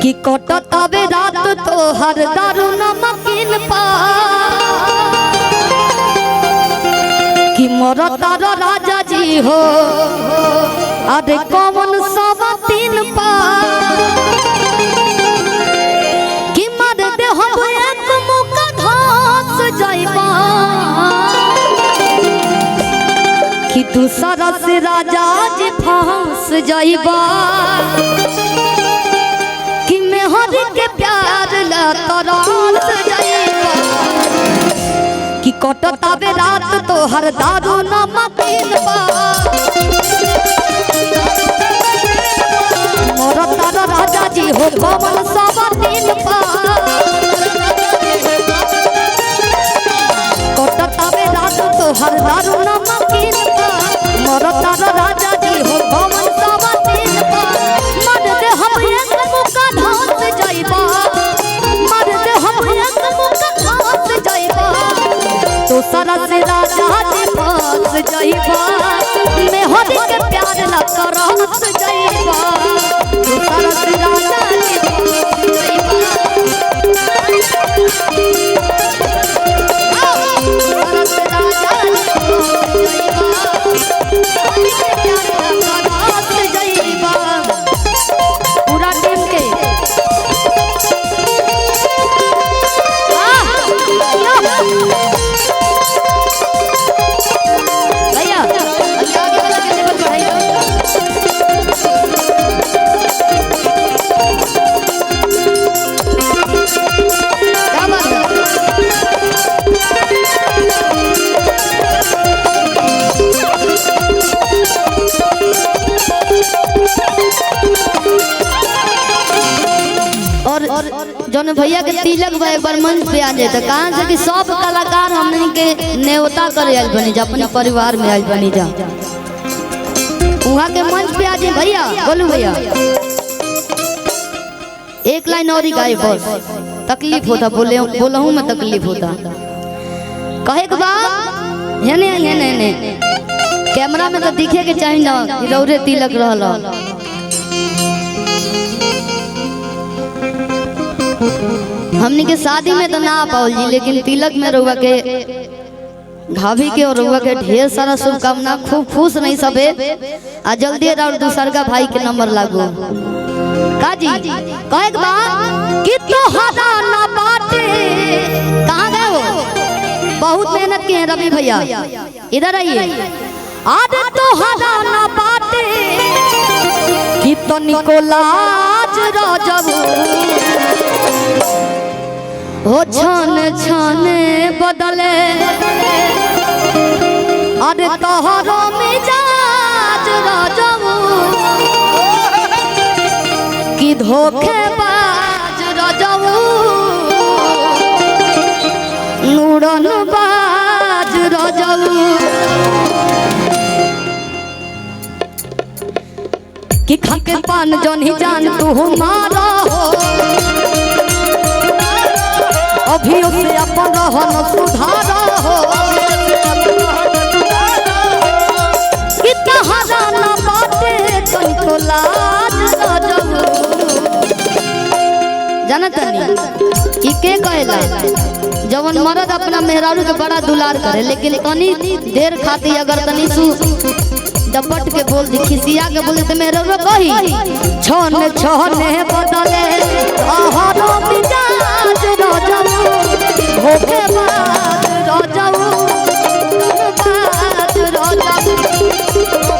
कि कटतावे रात तो हर दारू नमकीन पा कि मरतार राजा जी हो अरे कौन सब तीन पा कि मर दे हम एक मुका धस जाइबा कि दूसरा से राजा जी फंस जाइबा कि मेहर के प्यार ला तरस जाइबा कि कटतावे रात तो हर दारू नमकीन पा मरतार राजा जी हो कमल सब तीन पा कटतावे रात तो हर दारू नमकीन पा मरतार राजा जी हो कमल सब तीन पा मर दे हम एक मुका धस जाइबा मर दे हम एक मुका धस जाइबा तो सारा से राजा जी फंस जाइबा मेहर के प्यार ला तरस जाइबा तो सारा से राजा जी फंस जाइबा सारा से राजा जी फंस जाइबा पूरा टीम के और जौन भैया के तिलक बा एक बार मंच पे आ जाए तो कहाँ से कि सब कलाकार हमने के न्योता करे आइल बनी जा अपने परिवार में आइल बनी जा वहाँ के मंच पे आ जाए भैया बोलू भैया एक लाइन और ही गाए बस तकलीफ होता बोलहूँ में तकलीफ होता कहे के बाद हेने कैमरा में तो दिखे के चाहिए ना रौरे तिलक रहला हमनी के शादी में तो ना पाओल जी लेकिन तिलक में रउआ के भाभी के और रउआ के ढेर सारा शुभकामना खूब खुश नहीं सबे आ जल्दी और दूसर का भाई के नंबर लागू काजी कहे के बाद कि तोहरा ना बाटे कहां गए हो बहुत मेहनत किए रवि भैया इधर आइए आज तोहरा ना बाटे कि तनिको लाज राजबू हो छान छाने बदले अरे तोहरो मिजाज राजबू कि धोखेबाज राजबू नूरन बाज राजबू कि खाके पान जौन ही जान तू मारा हो अभी उसे अपन रहन सुधारा हो कितना हराना बाटे तुमको लाज राजबू जानत नहीं के कहला जवन मर्द अपना मेहरारू के बड़ा दुलार करे लेकिन तनी देर खाती अगर तनी सु दपट के बोल दी खिसिया के बोले तो मेहरारू कही छोने छोने बदले आहारो मिजाज राजबू धोखेबाज राजबू बाज राजबू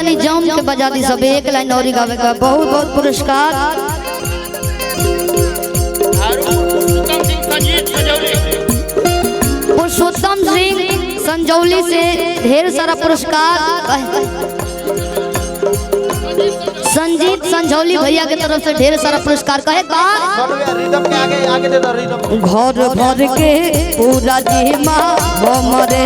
तनी जम के बजा दी सब एक लाइन और गावे का बहुत बहुत पुरस्कार पुरुषोत्तम सिंह संजौली से ढेर सारा पुरस्कार संजीत संजौली भैया के तरफ से ढेर सारा पुरस्कार कहे घर भर के पूरा जीमा हमरे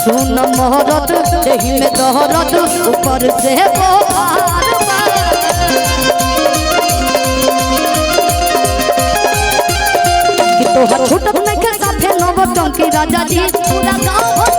सुन मोहरत देही में तोहरत ऊपर से तोहर छूटत नहीं के साथे नव टंकी राजा जी पूरा गाँव